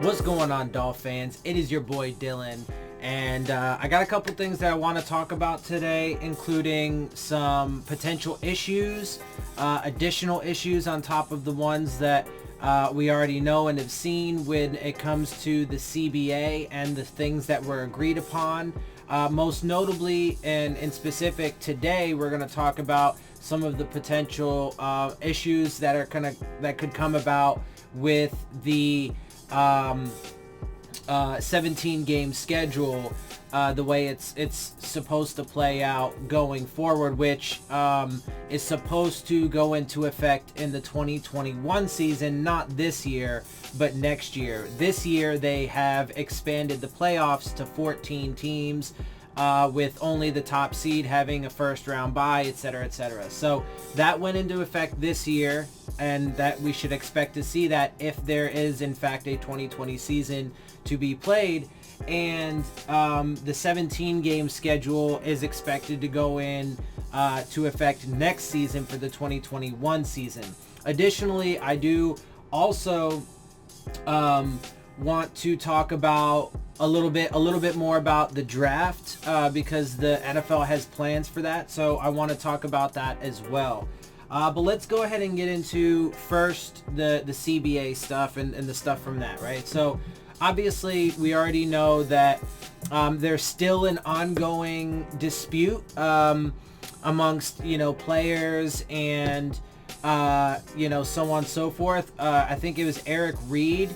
What's going on, Dolphins fans? It is your boy Dillon, and I got a couple things that I want to talk about today, including some potential issues, additional issues on top of the ones that we already know and have seen when it comes to the CBA and the things that were agreed upon. Most notably and in specific today, we're going to talk about some of the potential issues that could come about with the 17 game schedule, the way it's supposed to play out going forward, which is supposed to go into effect in the 2021 season, not this year, but next year. This year they have expanded the playoffs to 14 teams, with only the top seed having a first round bye, etc., etc. So that went into effect this year, and that we should expect to see that if there is in fact a 2020 season to be played. And the 17 game schedule is expected to go in to effect next season for the 2021 season. Additionally, I do also want to talk about a little bit more about the draft, because the NFL has plans for that, so I want to talk about that as well. But let's go ahead and get into first the CBA stuff and the stuff from that, right? So obviously we already know that there's still an ongoing dispute amongst players and so on and so forth. I think it was Eric Reed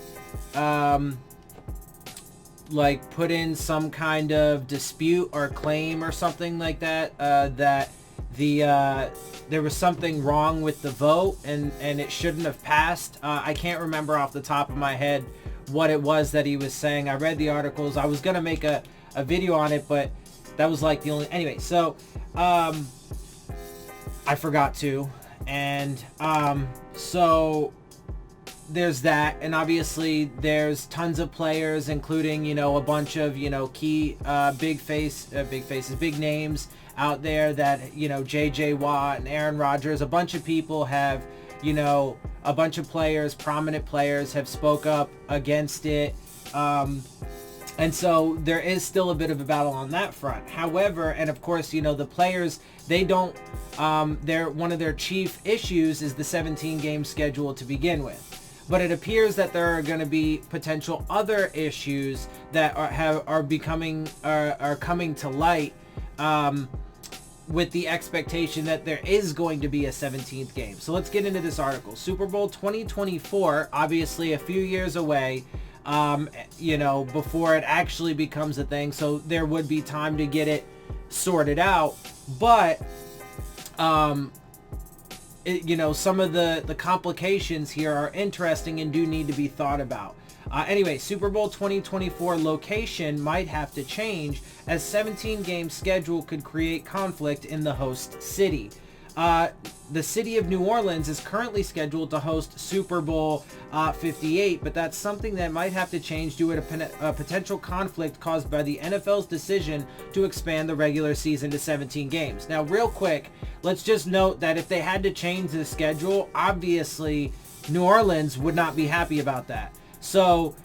put in some kind of dispute or claim or something like that, that there was something wrong with the vote and it shouldn't have passed. I can't remember off the top of my head what it was that he was saying. I read the articles. I was gonna make a video on it, but that was like the only... Anyway, so I forgot to. And so there's that, and obviously there's tons of players, including a bunch of key big names out there that JJ Watt and Aaron Rodgers. A bunch of people have a bunch of players, prominent players, have spoke up against it, and so there is still a bit of a battle on that front. However, and of course the players, they don't one of their chief issues is the 17 game schedule to begin with. But it appears that there are going to be potential other issues that are coming to light, with the expectation that there is going to be a 17th game. So let's get into this article. Super Bowl 2024, obviously a few years away, before it actually becomes a thing. So there would be time to get it sorted out. But some of the complications here are interesting and do need to be thought about. Anyway, Super Bowl 2024 location might have to change, as 17 game schedule could create conflict in the host city. The city of New Orleans is currently scheduled to host Super Bowl 58, but that's something that might have to change due to a potential conflict caused by the NFL's decision to expand the regular season to 17 games. Now, real quick, let's just note that if they had to change the schedule, obviously New Orleans would not be happy about that. So,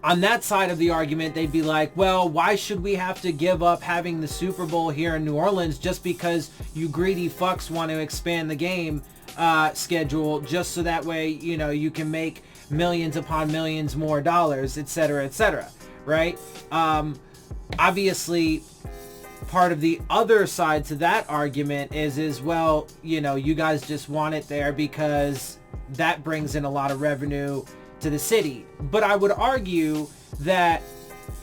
on that side of the argument, they'd be like, well, why should we have to give up having the Super Bowl here in New Orleans just because you greedy fucks want to expand the game schedule just so that way, you can make millions upon millions more dollars, etc., right? Obviously, part of the other side to that argument is well, you guys just want it there because that brings in a lot of revenue to the city. But I would argue that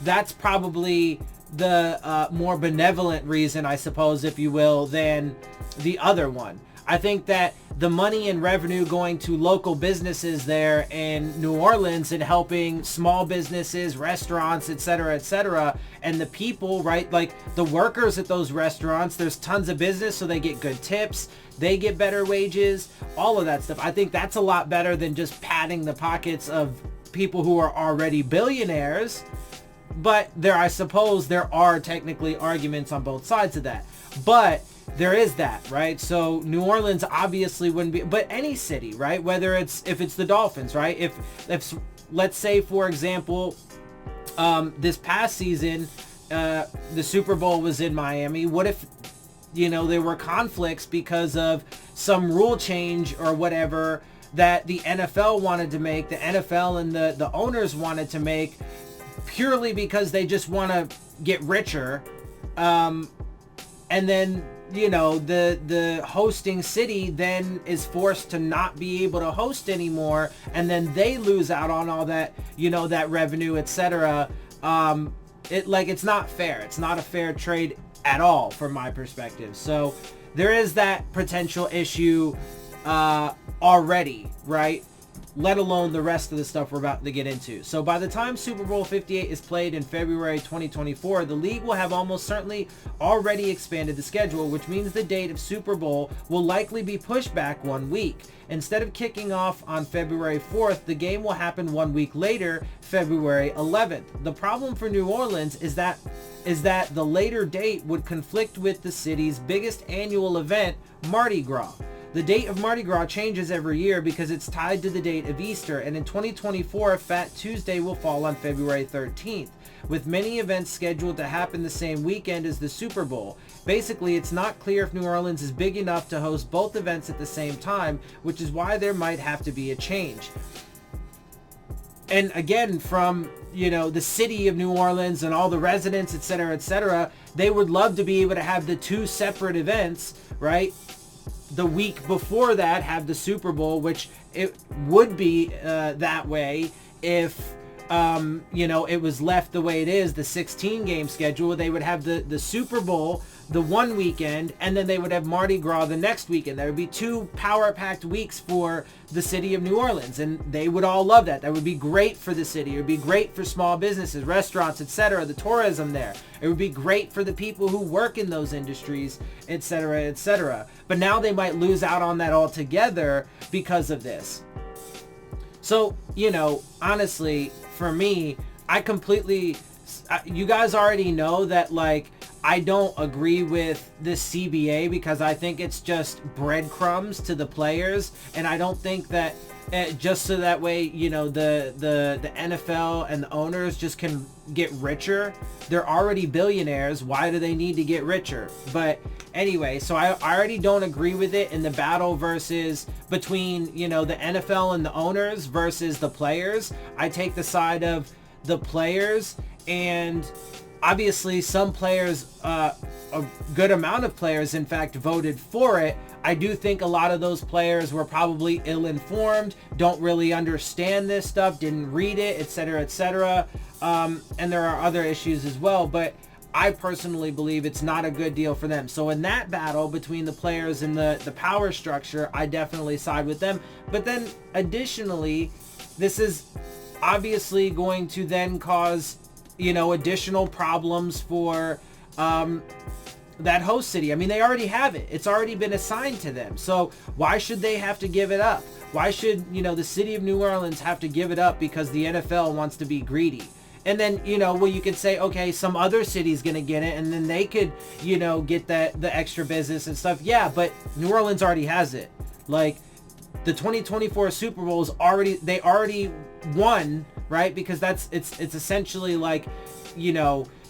that's probably the more benevolent reason, I suppose, if you will, than the other one. I think that the money and revenue going to local businesses there in New Orleans and helping small businesses, restaurants, etc., and the people, right, like the workers at those restaurants, there's tons of business, so they get good tips, they get better wages, all of that stuff. I think that's a lot better than just padding the pockets of people who are already billionaires. But I suppose there are technically arguments on both sides of that. But there is that, right? So New Orleans obviously wouldn't be, but any city, right? Whether if it's the Dolphins, right? If let's say, for example, this past season, the Super Bowl was in Miami. What if, there were conflicts because of some rule change or whatever that the NFL wanted to make, the NFL and the owners wanted to make, purely because they just want to get richer, and then the hosting city then is forced to not be able to host anymore, and then they lose out on all that that revenue, etc. It's not fair. It's not a fair trade at all from my perspective. So there is that potential issue already, right? Let alone the rest of the stuff we're about to get into. So by the time Super Bowl 58 is played in February 2024, the league will have almost certainly already expanded the schedule, which means the date of Super Bowl will likely be pushed back 1 week. Instead of kicking off on February 4th, the game will happen 1 week later, February 11th. The problem for New Orleans is that the later date would conflict with the city's biggest annual event, Mardi Gras. The date of Mardi Gras changes every year because it's tied to the date of Easter, and in 2024, Fat Tuesday will fall on February 13th, with many events scheduled to happen the same weekend as the Super Bowl. Basically, it's not clear if New Orleans is big enough to host both events at the same time, which is why there might have to be a change. And again, from the city of New Orleans and all the residents, etc., they would love to be able to have the two separate events, right? The week before that, have the Super Bowl, which it would be that way if it was left the way it is, the 16 game schedule. They would have the Super Bowl the one weekend, and then they would have Mardi Gras the next weekend. There would be two power-packed weeks for the city of New Orleans, and they would all love that. That would be great for the city. It would be great for small businesses, restaurants, etc., the tourism there. It would be great for the people who work in those industries, etc., etc. But now they might lose out on that altogether because of this. So, honestly, for me, you guys already know that, I don't agree with this CBA because I think it's just breadcrumbs to the players, and I don't think that just so that way, the NFL and the owners just can get richer. They're already billionaires. Why do they need to get richer? But anyway, so I already don't agree with it in the battle between, the NFL and the owners versus the players. I take the side of the players, and obviously some players, a good amount of players, in fact, voted for it. I do think a lot of those players were probably ill-informed, don't really understand this stuff, didn't read it, etc., etc. And there are other issues as well, but I personally believe it's not a good deal for them. So in that battle between the players and the power structure, I definitely side with them. But then additionally, this is obviously going to then cause additional problems for that host city. I mean, they already have it. It's already been assigned to them. So why should they have to give it up? Why should, the city of New Orleans have to give it up because the NFL wants to be greedy? And then, you could say, okay, some other city's going to get it, and then they could, get the extra business and stuff. Yeah, but New Orleans already has it. The 2024 Super Bowl is they already won, right? Because it's essentially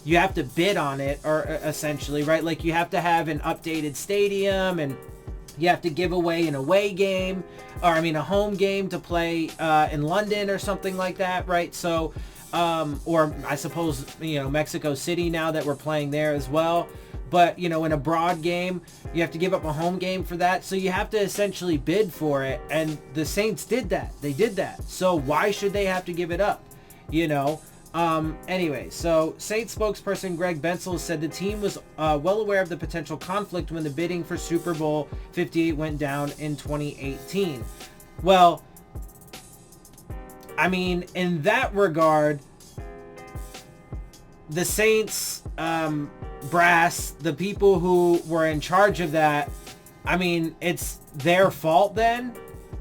you have to bid on it, or essentially, right? You have to have an updated stadium, and you have to give away an away game, a home game to play in London or something like that, right? So, or I suppose, Mexico City now that we're playing there as well. But, in a broad game, you have to give up a home game for that. So you have to essentially bid for it. And the Saints did that. They did that. So why should they have to give it up? Anyway, so Saints spokesperson Greg Bensel said the team was well aware of the potential conflict when the bidding for Super Bowl 58 went down in 2018. Well, in that regard, the Saints brass, the people who were in charge of that, it's their fault then.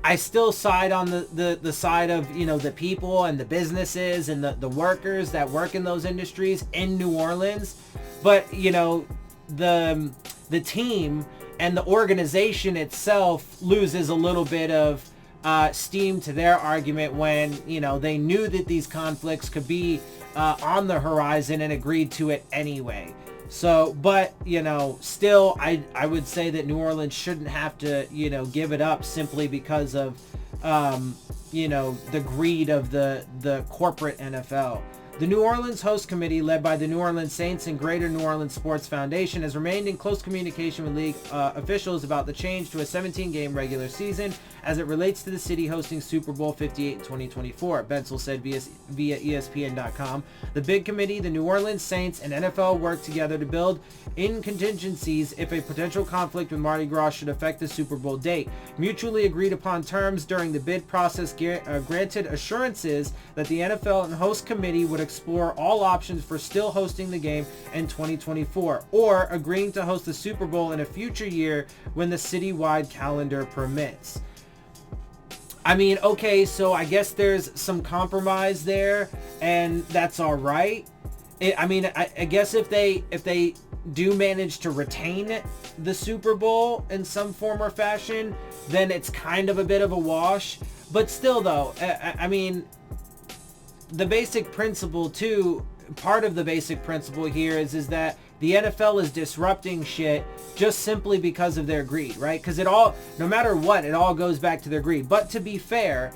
I still side on the side of, the people and the businesses and the workers that work in those industries in New Orleans. But, the the team and the organization itself loses a little bit of steam to their argument when, you know, they knew that these conflicts could be on the horizon and agreed to it anyway. So, but, you know, still, I would say that New Orleans shouldn't have to, you know, give it up simply because of, you know, the greed of the corporate NFL. The New Orleans Host Committee, led by the New Orleans Saints and Greater New Orleans Sports Foundation, has remained in close communication with league officials about the change to a 17-game regular season as it relates to the city hosting Super Bowl 58 in 2024, Bensel said via ESPN.com. The big committee, the New Orleans Saints, and NFL worked together to build in contingencies if a potential conflict with Mardi Gras should affect the Super Bowl date. Mutually agreed upon terms during the bid process granted assurances that the NFL and Host Committee would explore all options for still hosting the game in 2024 or agreeing to host the Super Bowl in a future year when the citywide calendar permits. I mean, okay, so I guess there's some compromise there, and that's all right. I guess if they do manage to retain the Super Bowl in some form or fashion, then it's kind of a bit of a wash. But still, though, I mean, the basic principle too, part of the basic principle here is that the NFL is disrupting shit just simply because of their greed, right? Because it all, no matter what, it all goes back to their greed. But to be fair,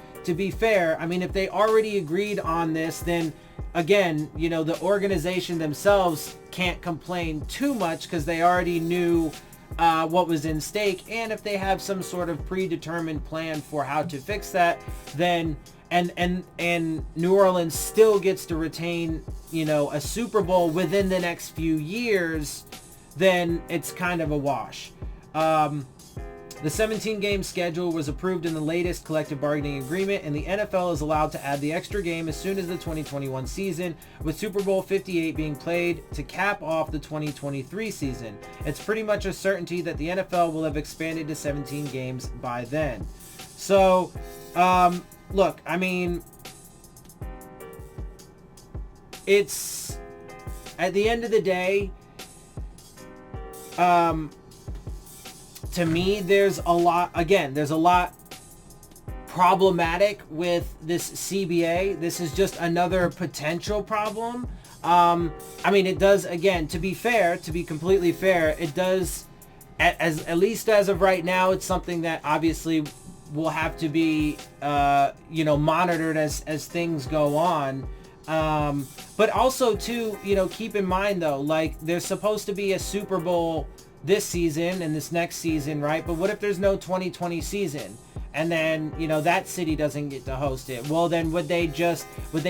I mean, if they already agreed on this, then again, you know, the organization themselves can't complain too much because they already knew what was in stake. And if they have some sort of predetermined plan for how to fix that, then and New Orleans still gets to retain, you know, a Super Bowl within the next few years, then it's kind of a wash. The 17-game schedule was approved in the latest collective bargaining agreement, and the NFL is allowed to add the extra game as soon as the 2021 season, with Super Bowl 58 being played to cap off the 2023 season. It's pretty much a certainty that the NFL will have expanded to 17 games by then. So, look, I mean, it's, at the end of the day, to me, there's a lot problematic with this CBA. This is just another potential problem. I mean, it does, again, to be completely fair, it does, at least as of right now, it's something that obviously will have to be, you know, monitored as things go on. But also too, you know, keep in mind though, like there's supposed to be a Super Bowl this season and this next season, right? But what if there's no 2020 season? And then, you know, that city doesn't get to host it. Well, then would they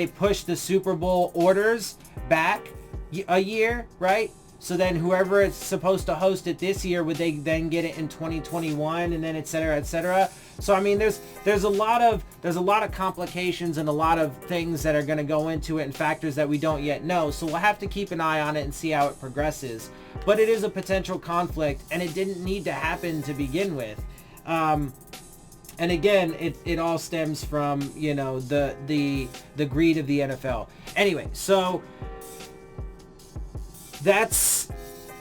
push the Super Bowl orders back a year, right? So then whoever is supposed to host it this year, would they then get it in 2021 and then et cetera, et cetera? So, I mean, there's a lot of complications and a lot of things that are going to go into it and factors that we don't yet know. So we'll have to keep an eye on it and see how it progresses. But it is a potential conflict, and it didn't need to happen to begin with. And again, it all stems from, you know, the greed of the NFL. Anyway, so that's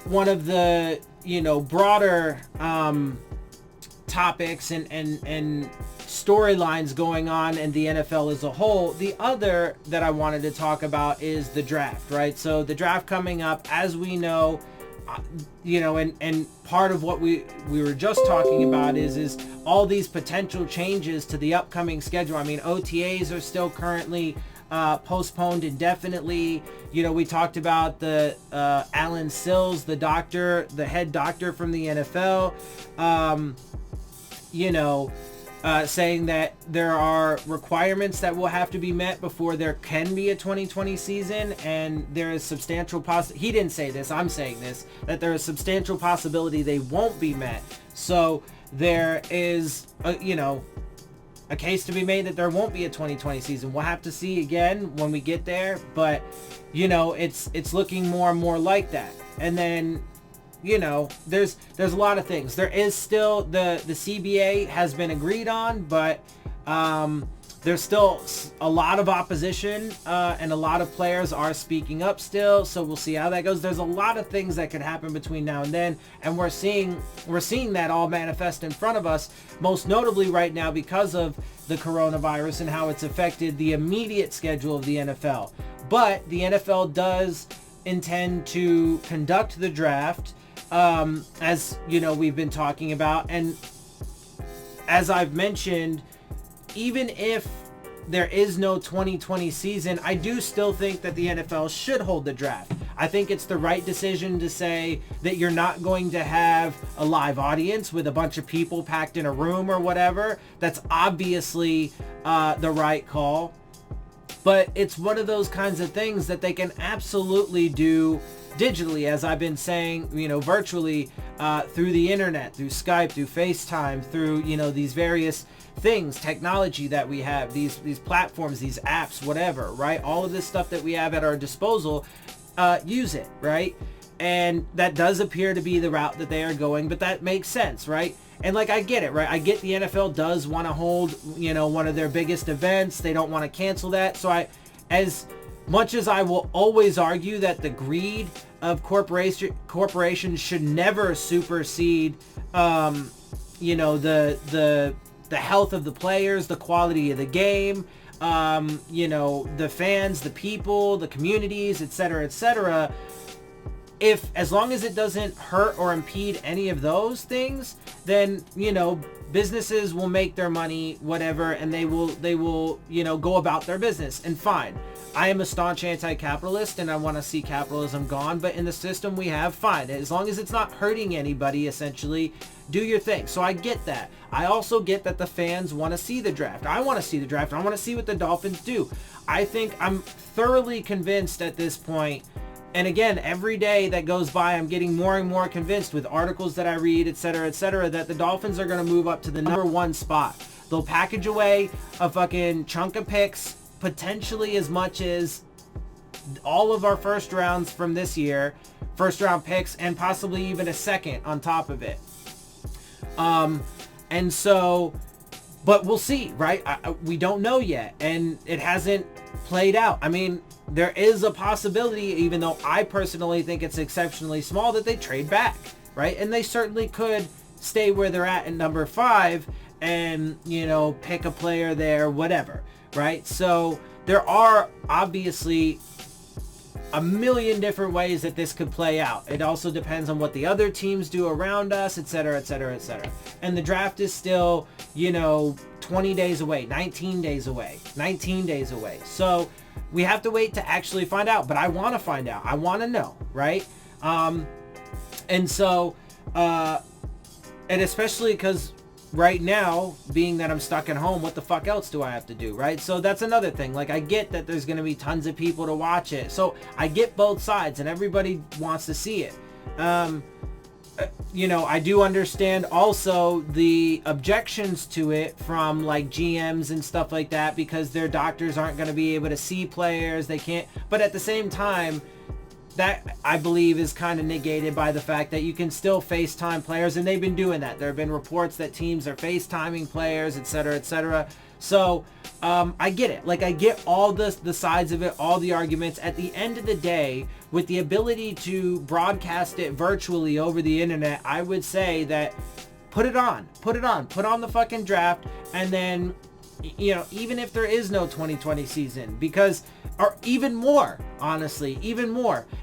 one of the, you know, broader topics and storylines going on in the NFL as a whole. The other that I wanted to talk about is the draft, right? So the draft coming up, as we know, you know, and part of what we were just talking about is all these potential changes to the upcoming schedule. I mean, OTAs are still currently postponed indefinitely. You know, we talked about the Alan Sills, the head doctor from the NFL, you know, saying that there are requirements that will have to be met before there can be a 2020 season, and there is substantial he didn't say this, I'm saying this, that there is substantial possibility they won't be met. So there is you know, a case to be made that there won't be a 2020 season. We'll have to see again when we get there, but you know, it's looking more and more like that. And then, you know, there's a lot of things. There is still the CBA has been agreed on, but there's still a lot of opposition, and a lot of players are speaking up still. So we'll see how that goes. There's a lot of things that could happen between now and then, and we're seeing that all manifest in front of us. Most notably right now because of the coronavirus and how it's affected the immediate schedule of the NFL. But the NFL does intend to conduct the draft, as you know we've been talking about, and as I've mentioned, even if there is no 2020 season, I do still think that the NFL should hold the draft. I think it's the right decision to say that you're not going to have a live audience with a bunch of people packed in a room or whatever. That's obviously the right call. But it's one of those kinds of things that they can absolutely do digitally, as I've been saying, virtually, through the internet, through Skype, through FaceTime, through, these various things, technology that we have, these platforms, these apps, whatever, right? All of this stuff that we have at our disposal, use it, right? And that does appear to be the route that they are going, but that makes sense, right? And I get it, right? I get the NFL does want to hold, one of their biggest events. They don't want to cancel that. So as much as I will always argue that the greed of corporations should never supersede, the health of the players, the quality of the game, the fans, the people, the communities, etc., etc. As long as it doesn't hurt or impede any of those things, then, businesses will make their money, whatever, and they will, go about their business, and fine. I am a staunch anti-capitalist and I want to see capitalism gone, but in the system we have, fine. As long as it's not hurting anybody, essentially, do your thing. So I get that. I also get that the fans want to see the draft. I want to see the draft. I want to see what the Dolphins do. I think I'm thoroughly convinced at this point. And again, every day that goes by, I'm getting more and more convinced with articles that I read, etc., that the Dolphins are going to move up to the number 1 spot. They'll package away a fucking chunk of picks, potentially as much as all of our first rounds from this year, first round picks, and possibly even a second on top of it. And so, but we'll see, right? We don't know yet, and it hasn't played out. I mean, there is a possibility, even though I personally think it's exceptionally small, that they trade back, right? And they certainly could stay where they're at number 5 and, pick a player there, whatever, right? So there are obviously a million different ways that this could play out. It also depends on what the other teams do around us, etc., etc., etc. And the draft is still, 20 days away, 19 days away. So we have to wait to actually find out, but I want to find out. I want to know, right? And so, and especially because right now, being that I'm stuck at home, what the fuck else do I have to do, right? So that's another thing. I get that there's going to be tons of people to watch it. So I get both sides, and everybody wants to see it. I do understand also the objections to it from GMs and stuff like that, because their doctors aren't going to be able to see players. They can't. But at the same time, that I believe is kind of negated by the fact that you can still FaceTime players, and they've been doing that. There have been reports that teams are FaceTiming players, etc., etc. So I get it. I get all the sides of it, all the arguments. At the end of the day, with the ability to broadcast it virtually over the internet, I would say that put on the fucking draft, and then, even if there is no 2020 season, because, or even more, honestly,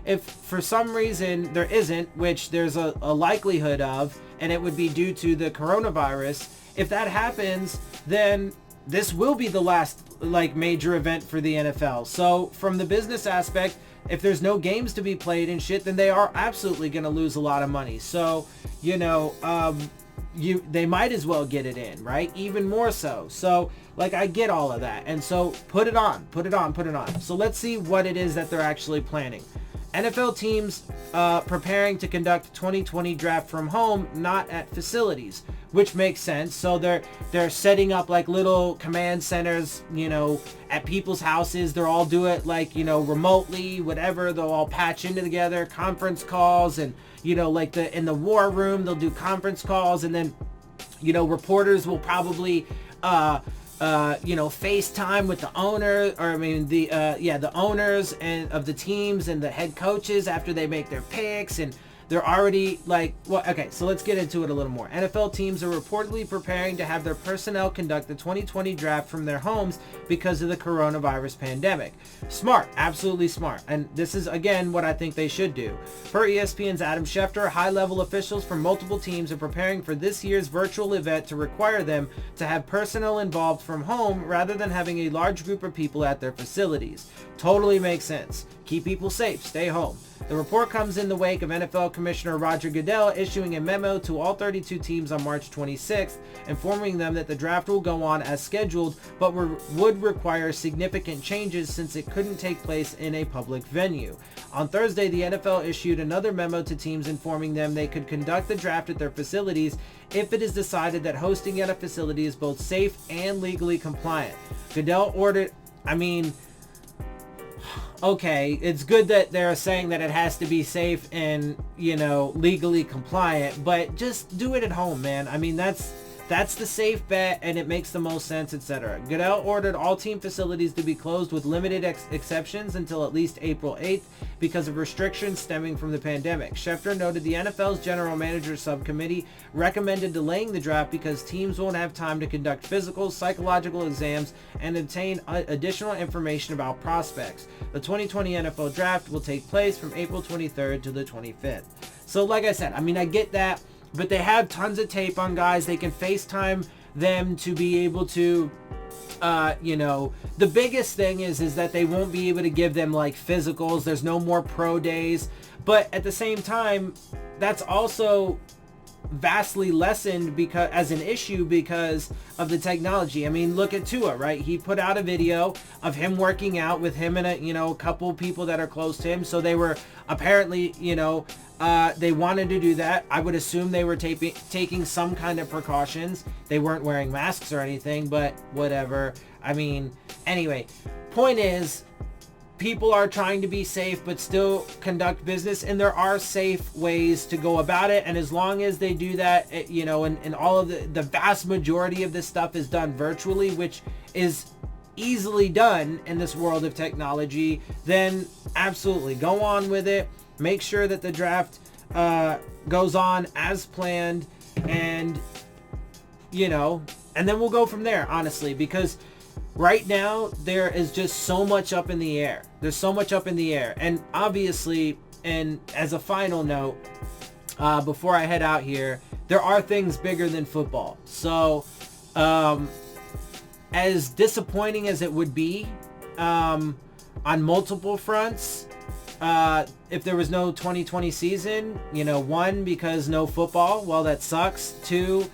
if for some reason there isn't, which there's a likelihood of, and it would be due to the coronavirus, if that happens, then this will be the last major event for the NFL. So from the business aspect, if there's no games to be played and shit, then they are absolutely going to lose a lot of money. So, they might as well get it in, right? Even more so. So I get all of that. And so put it on. So let's see what it is that they're actually planning. NFL teams preparing to conduct 2020 draft from home, not at facilities, which makes sense. So they're setting up little command centers, at people's houses. They'll all do it remotely, whatever. They'll all patch into together, conference calls, and in the war room, they'll do conference calls, and then reporters will probably FaceTime with the owner, or I mean the owners and of the teams and the head coaches after they make their picks, and they're already so let's get into it a little more. NFL teams are reportedly preparing to have their personnel conduct the 2020 draft from their homes because of the coronavirus pandemic. Smart, absolutely smart. And this is, again, what I think they should do. Per ESPN's Adam Schefter, high-level officials from multiple teams are preparing for this year's virtual event to require them to have personnel involved from home rather than having a large group of people at their facilities. Totally makes sense. Keep people safe. Stay home. The report comes in the wake of NFL Commissioner Roger Goodell issuing a memo to all 32 teams on March 26th, informing them that the draft will go on as scheduled, but would require significant changes since it couldn't take place in a public venue. On Thursday, the NFL issued another memo to teams informing them they could conduct the draft at their facilities if it is decided that hosting at a facility is both safe and legally compliant. Goodell ordered, okay, it's good that they're saying that it has to be safe and, legally compliant, but just do it at home, man. I mean, that's the safe bet, and it makes the most sense, etc. Goodell ordered all team facilities to be closed with limited exceptions until at least April 8th because of restrictions stemming from the pandemic. Schefter noted the NFL's general manager subcommittee recommended delaying the draft because teams won't have time to conduct physicals, psychological exams, and obtain additional information about prospects. The 2020 NFL draft will take place from April 23rd to the 25th. So like I said, I get that. But they have tons of tape on guys. They can FaceTime them to be able to, the biggest thing is that they won't be able to give them physicals. There's no more pro days. But at the same time, that's also vastly lessened because as an issue because of the technology. Look at Tua, right? He put out a video of him working out with him and a couple people that are close to him. So they were apparently, they wanted to do that. I would assume they were taking some kind of precautions. They weren't wearing masks or anything, but whatever. Anyway, point is, people are trying to be safe but still conduct business, and there are safe ways to go about it. And as long as they do that, and all of the vast majority of this stuff is done virtually, which is easily done in this world of technology, then absolutely go on with it. Make sure that the draft goes on as planned, and and then we'll go from there, honestly, because right now there is just so much up in the air. There's so much up in the air. And obviously, and as a final note, before I head out here, there are things bigger than football. So as disappointing as it would be on multiple fronts, if there was no 2020 season, one, because no football, well, that sucks. Two,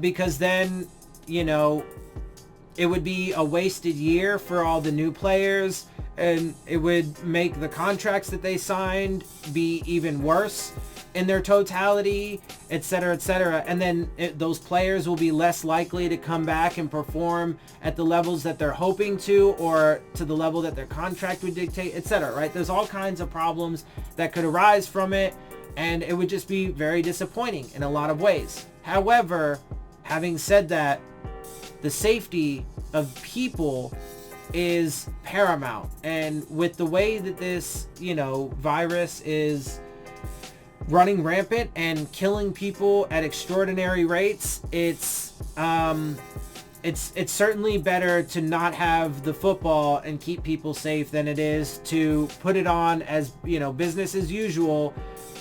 because then, it would be a wasted year for all the new players, and it would make the contracts that they signed be even worse in their totality, etc., etc. And then those players will be less likely to come back and perform at the levels that they're hoping to, or to the level that their contract would dictate, etc., right? There's all kinds of problems that could arise from it, and it would just be very disappointing in a lot of ways. However, having said that, the safety of people is paramount. And with the way that this, virus is running rampant and killing people at extraordinary rates, it's certainly better to not have the football and keep people safe than it is to put it on as, business as usual,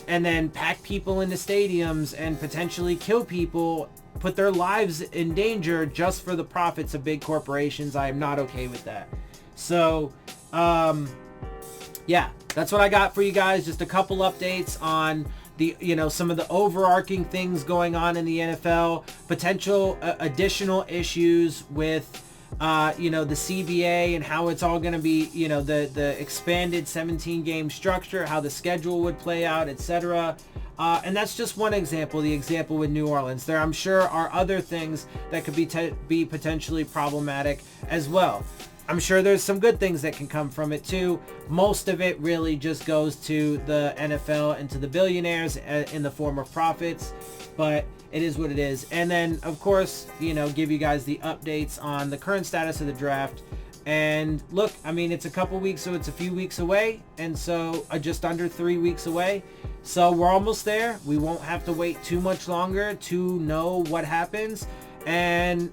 and then pack people into stadiums and potentially kill people, put their lives in danger just for the profits of big corporations. I am not okay with that. So, yeah, that's what I got for you guys. Just a couple updates on the, some of the overarching things going on in the NFL, potential additional issues with, the CBA and how it's all going to be, the expanded 17-game structure, how the schedule would play out, etc. And that's just one example, the example with New Orleans. There, I'm sure, are other things that could be potentially problematic as well. I'm sure there's some good things that can come from it too. Most of it really just goes to the NFL and to the billionaires in the form of profits. But it is what it is. And then, of course, you know, give you guys the updates on the current status of the draft. And look, I mean, it's a couple weeks, so it's a few weeks away. And so just under 3 weeks away. So we're almost there. We won't have to wait too much longer to know what happens. And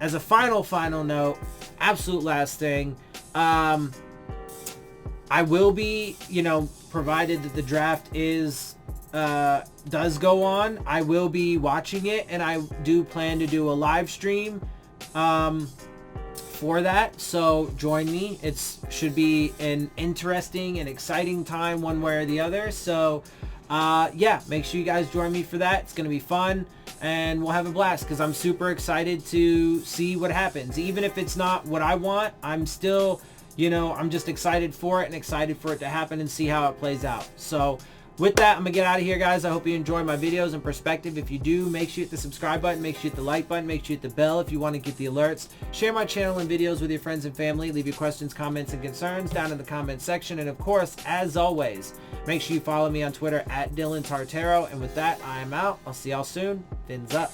as a final note, absolute last thing, I will be, you know, provided that the draft does go on, I will be watching it, and I do plan to do a live stream for that. So join me. It should be an interesting and exciting time one way or the other. So yeah, make sure you guys join me for that. It's gonna be fun and we'll have a blast because I'm super excited to see what happens. Even if it's not what I want, I'm still, you know, I'm just excited for it and excited for it to happen and see how it plays out. So with that, I'm gonna get out of here, guys. I hope you enjoy my videos and perspective. If you do, make sure you hit the subscribe button, make sure you hit the like button, make sure you hit the bell if you want to get the alerts. Share my channel and videos with your friends and family. Leave your questions, comments, and concerns down in the comment section. And of course, as always, make sure you follow me on Twitter at Dillon Tartaro. And with that, I am out. I'll see y'all soon. Fins up.